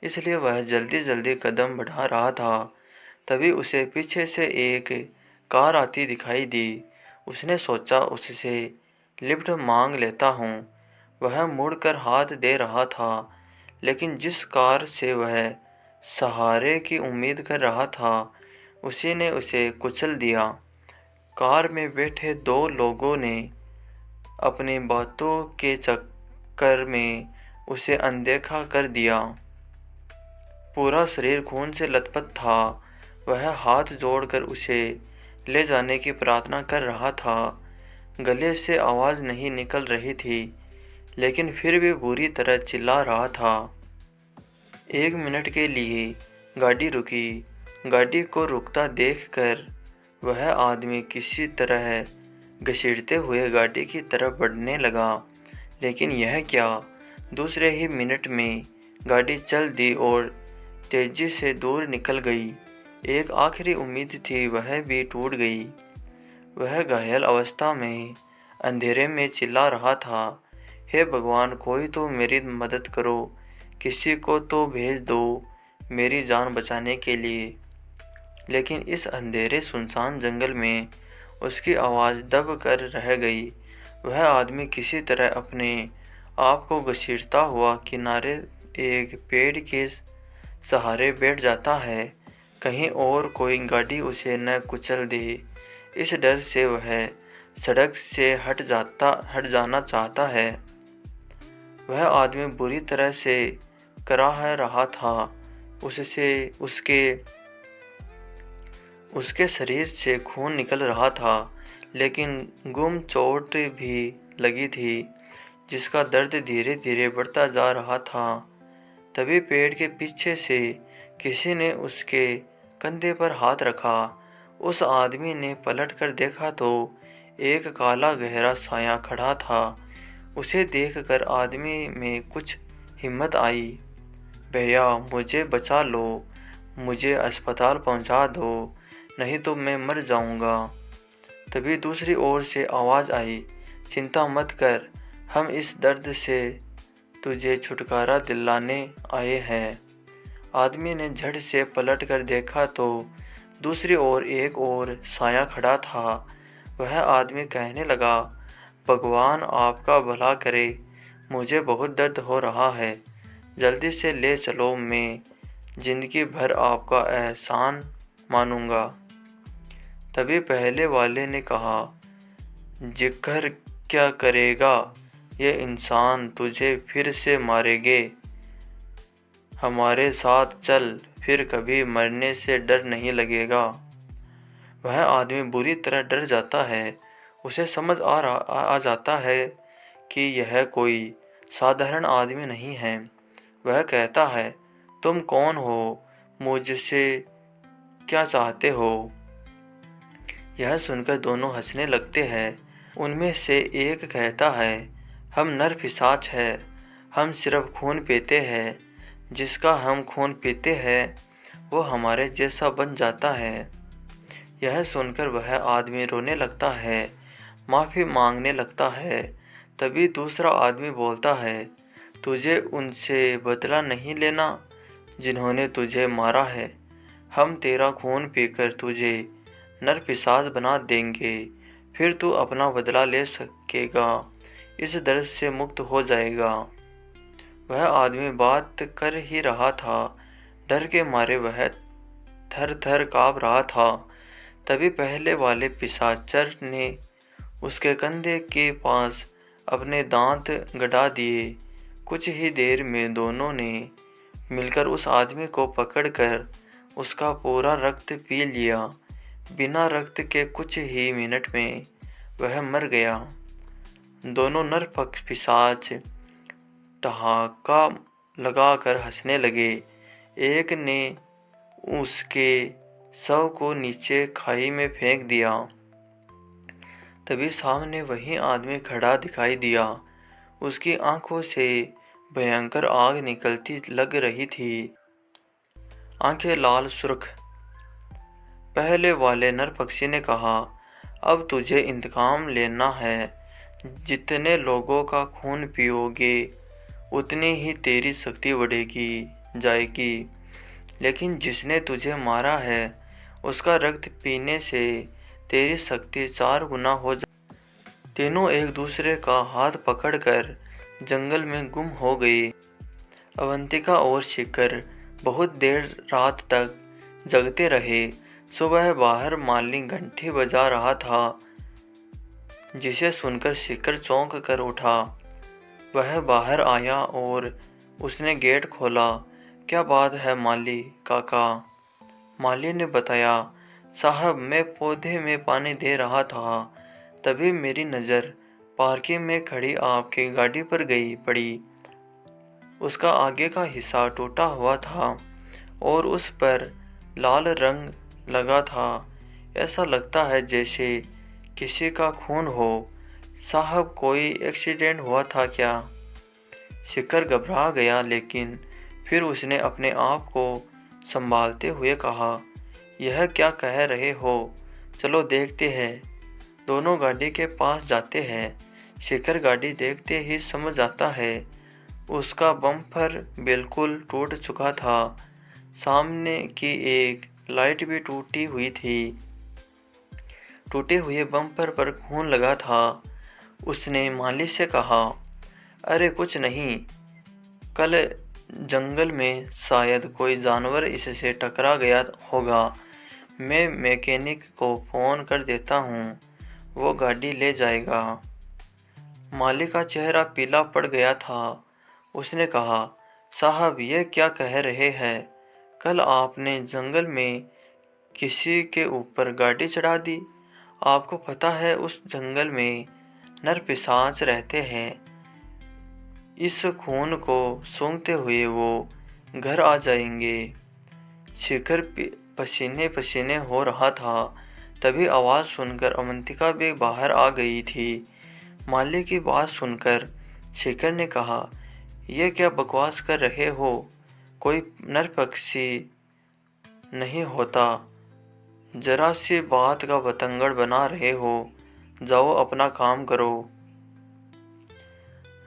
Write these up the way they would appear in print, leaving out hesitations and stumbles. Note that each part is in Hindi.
इसलिए वह जल्दी जल्दी कदम बढ़ा रहा था। तभी उसे पीछे से एक कार आती दिखाई दी। उसने सोचा उससे लिफ्ट मांग लेता हूँ। वह मुड़कर हाथ दे रहा था, लेकिन जिस कार से वह सहारे की उम्मीद कर रहा था उसी ने उसे कुचल दिया। कार में बैठे दो लोगों ने अपनी बातों के चक्कर में उसे अनदेखा कर दिया। पूरा शरीर खून से लथपथ था। वह हाथ जोड़कर उसे ले जाने की प्रार्थना कर रहा था। गले से आवाज़ नहीं निकल रही थी, लेकिन फिर भी बुरी तरह चिल्ला रहा था। 1 मिनट के लिए गाड़ी रुकी। गाड़ी को रुकता देखकर वह आदमी किसी तरह घसीटते हुए गाड़ी की तरफ बढ़ने लगा। लेकिन यह क्या, दूसरे ही मिनट में गाड़ी चल दी और तेजी से दूर निकल गई। एक आखिरी उम्मीद थी, वह भी टूट गई। वह घायल अवस्था में अंधेरे में चिल्ला रहा था, हे भगवान, कोई तो मेरी मदद करो, किसी को तो भेज दो मेरी जान बचाने के लिए। लेकिन इस अंधेरे सुनसान जंगल में उसकी आवाज़ दब कर रह गई। वह आदमी किसी तरह अपने आप को घसीटता हुआ किनारे एक पेड़ के सहारे बैठ जाता है, कहीं और कोई गाड़ी उसे न कुचल दे। इस डर से वह सड़क से हट जाना चाहता है। वह आदमी बुरी तरह से कराह रहा था। उसके शरीर से खून निकल रहा था, लेकिन गुम चोट भी लगी थी, जिसका दर्द धीरे धीरे बढ़ता जा रहा था। तभी पेड़ के पीछे से किसी ने उसके कंधे पर हाथ रखा। उस आदमी ने पलटकर देखा तो एक काला गहरा साया खड़ा था। उसे देखकर आदमी में कुछ हिम्मत आई। भैया, मुझे बचा लो, मुझे अस्पताल पहुंचा दो, नहीं तो मैं मर जाऊंगा। तभी दूसरी ओर से आवाज़ आई, चिंता मत कर, हम इस दर्द से तुझे छुटकारा दिलाने आए हैं। आदमी ने झट से पलट कर देखा तो दूसरी ओर एक और साया खड़ा था। वह आदमी कहने लगा, भगवान आपका भला करे, मुझे बहुत दर्द हो रहा है, जल्दी से ले चलो, मैं जिंदगी भर आपका एहसान मानूंगा। तभी पहले वाले ने कहा, जिक्र क्या करेगा, ये इंसान तुझे फिर से मारेंगे, हमारे साथ चल, फिर कभी मरने से डर नहीं लगेगा। वह आदमी बुरी तरह डर जाता है। उसे समझ आ जाता है कि यह कोई साधारण आदमी नहीं है। वह कहता है, तुम कौन हो, मुझसे क्या चाहते हो? यह सुनकर दोनों हंसने लगते हैं। उनमें से एक कहता है, हम नर पिशाच हैं, हम सिर्फ खून पीते हैं, जिसका हम खून पीते हैं वो हमारे जैसा बन जाता है। यह सुनकर वह आदमी रोने लगता है, माफ़ी मांगने लगता है। तभी दूसरा आदमी बोलता है, तुझे उनसे बदला नहीं लेना जिन्होंने तुझे मारा है। हम तेरा खून पीकर तुझे नरपिशाच बना देंगे, फिर तू अपना बदला ले सकेगा, इस दर्द से मुक्त हो जाएगा। वह आदमी बात कर ही रहा था, डर के मारे वह थर थर काँप रहा था। तभी पहले वाले पिशाचर ने उसके कंधे के पास अपने दांत गड़ा दिए। कुछ ही देर में दोनों ने मिलकर उस आदमी को पकड़कर उसका पूरा रक्त पी लिया। बिना रक्त के कुछ ही मिनट में वह मर गया। दोनों नर पिशाच ठहाका लगाकर हंसने लगे। एक ने उसके शव को नीचे खाई में फेंक दिया। तभी सामने वही आदमी खड़ा दिखाई दिया। उसकी आंखों से भयंकर आग निकलती लग रही थी, आंखें लाल सुर्ख। पहले वाले नर पक्षी ने कहा, अब तुझे इंतकाम लेना है। जितने लोगों का खून पियोगे उतनी ही तेरी शक्ति बढ़ेगी। जाएगी, लेकिन जिसने तुझे मारा है उसका रक्त पीने से तेरी शक्ति 4 गुना हो जा। तीनों एक दूसरे का हाथ पकड़कर जंगल में गुम हो गए। अवंतिका और शिखर बहुत देर रात तक जगते रहे। सुबह बाहर माली घंटी बजा रहा था, जिसे सुनकर शिखर चौंक कर उठा। वह बाहर आया और उसने गेट खोला। क्या बात है माली काका? माली ने बताया, साहब मैं पौधे में पानी दे रहा था, तभी मेरी नज़र पार्किंग में खड़ी आपकी गाड़ी पर पड़ी। उसका आगे का हिस्सा टूटा हुआ था और उस पर लाल रंग लगा था। ऐसा लगता है जैसे किसी का खून हो। साहब कोई एक्सीडेंट हुआ था क्या? शिखर घबरा गया, लेकिन फिर उसने अपने आप को संभालते हुए कहा, यह क्या कह रहे हो? चलो देखते हैं। दोनों गाड़ी के पास जाते हैं। शिखर गाड़ी देखते ही समझ आता है, उसका बम्पर बिल्कुल टूट चुका था। सामने की एक लाइट भी टूटी हुई थी। टूटे हुए बम्पर पर खून लगा था। उसने माली से कहा, अरे कुछ नहीं, कल जंगल में शायद कोई जानवर इससे टकरा गया होगा। मैं मैकेनिक को फ़ोन कर देता हूँ, वो गाड़ी ले जाएगा। माली का चेहरा पीला पड़ गया था। उसने कहा, साहब ये क्या कह रहे हैं? कल आपने जंगल में किसी के ऊपर गाड़ी चढ़ा दी। आपको पता है उस जंगल में नरपिशाच रहते हैं। इस खून को सूंघते हुए वो घर आ जाएंगे। शिखर पसीने पसीने हो रहा था। तभी आवाज़ सुनकर अवंतिका भी बाहर आ गई थी। माली की बात सुनकर शिखर ने कहा, यह क्या बकवास कर रहे हो? कोई नर पक्षी नहीं होता। जरा सी बात का बतंगड़ बना रहे हो। जाओ अपना काम करो।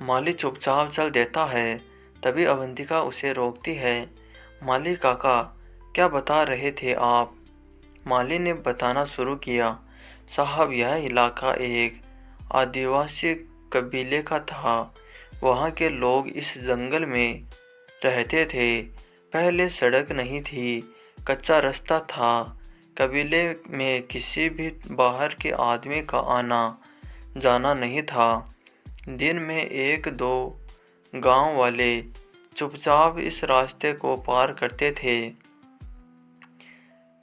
माली चुपचाप चल देता है। तभी अवंतिका उसे रोकती है। माली काका, क्या बता रहे थे आप? माली ने बताना शुरू किया, साहब यह इलाका एक आदिवासी कबीले का था। वहाँ के लोग इस जंगल में रहते थे। पहले सड़क नहीं थी, कच्चा रास्ता था। कबीले में किसी भी बाहर के आदमी का आना जाना नहीं था। दिन में 1-2 गांव वाले चुपचाप इस रास्ते को पार करते थे।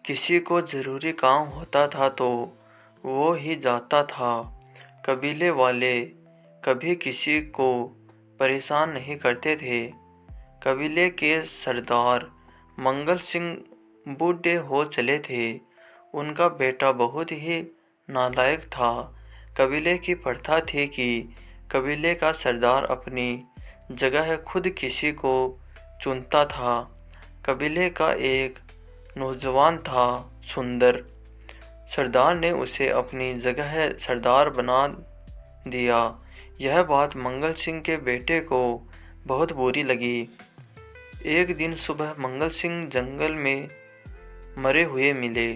किसी को ज़रूरी काम होता था तो वो ही जाता था। कबीले वाले कभी किसी को परेशान नहीं करते थे। कबीले के सरदार मंगल सिंह बूढ़े हो चले थे। उनका बेटा बहुत ही नालायक था। कबीले की प्रथा थी कि कबीले का सरदार अपनी जगह खुद किसी को चुनता था। कबीले का एक नौजवान था, सुंदर। सरदार ने उसे अपनी जगह सरदार बना दिया। यह बात मंगल सिंह के बेटे को बहुत बुरी लगी। एक दिन सुबह मंगल सिंह जंगल में मरे हुए मिले।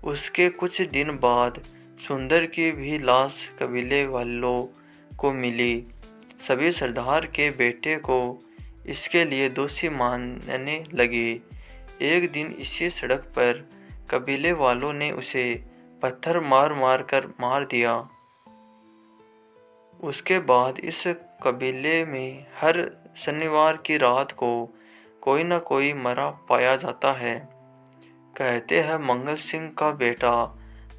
उसके कुछ दिन बाद सुंदर की भी लाश कबीले वालों को मिली। सभी सरदार के बेटे को इसके लिए दोषी मानने लगे। एक दिन इसी सड़क पर कबीले वालों ने उसे पत्थर मार मार कर मार दिया। उसके बाद इस कबीले में हर शनिवार की रात को कोई न कोई मरा पाया जाता है। कहते हैं मंगल सिंह का बेटा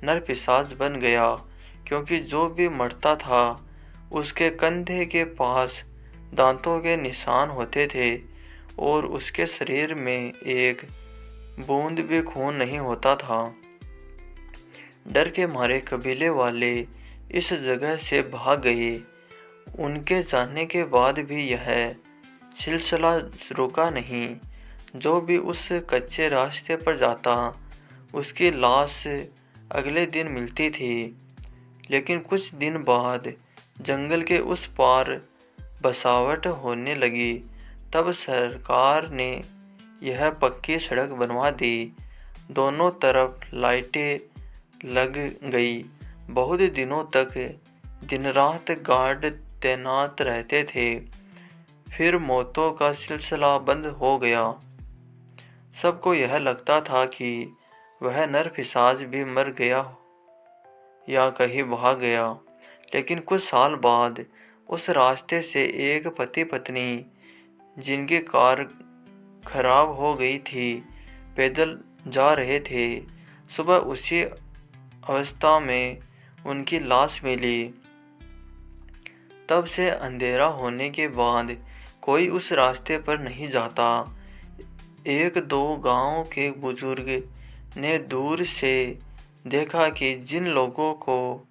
नरपिशाच बन गया, क्योंकि जो भी मरता था उसके कंधे के पास दांतों के निशान होते थे और उसके शरीर में एक बूंद भी खून नहीं होता था। डर के मारे कबीले वाले इस जगह से भाग गए। उनके जाने के बाद भी यह सिलसिला रुका नहीं। जो भी उस कच्चे रास्ते पर जाता उसकी लाश अगले दिन मिलती थी। लेकिन कुछ दिन बाद जंगल के उस पार बसावट होने लगी। तब सरकार ने यह पक्की सड़क बनवा दी। दोनों तरफ लाइटें लग गई। बहुत दिनों तक दिन रात गार्ड तैनात रहते थे। फिर मौतों का सिलसिला बंद हो गया। सबको यह लगता था कि वह नरपिशाच भी मर गया या कहीं भाग गया। लेकिन कुछ साल बाद उस रास्ते से एक पति पत्नी, जिनकी कार खराब हो गई थी, पैदल जा रहे थे। सुबह उसी अवस्था में उनकी लाश मिली। तब से अंधेरा होने के बाद कोई उस रास्ते पर नहीं जाता। एक दो गांव के बुजुर्ग ने दूर से देखा कि जिन लोगों को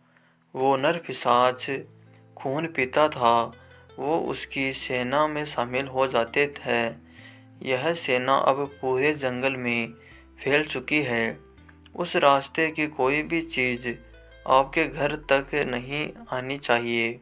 वो नरपिशाच खून पीता था, वो उसकी सेना में शामिल हो जाते थे। यह सेना अब पूरे जंगल में फैल चुकी है। उस रास्ते की कोई भी चीज़ आपके घर तक नहीं आनी चाहिए।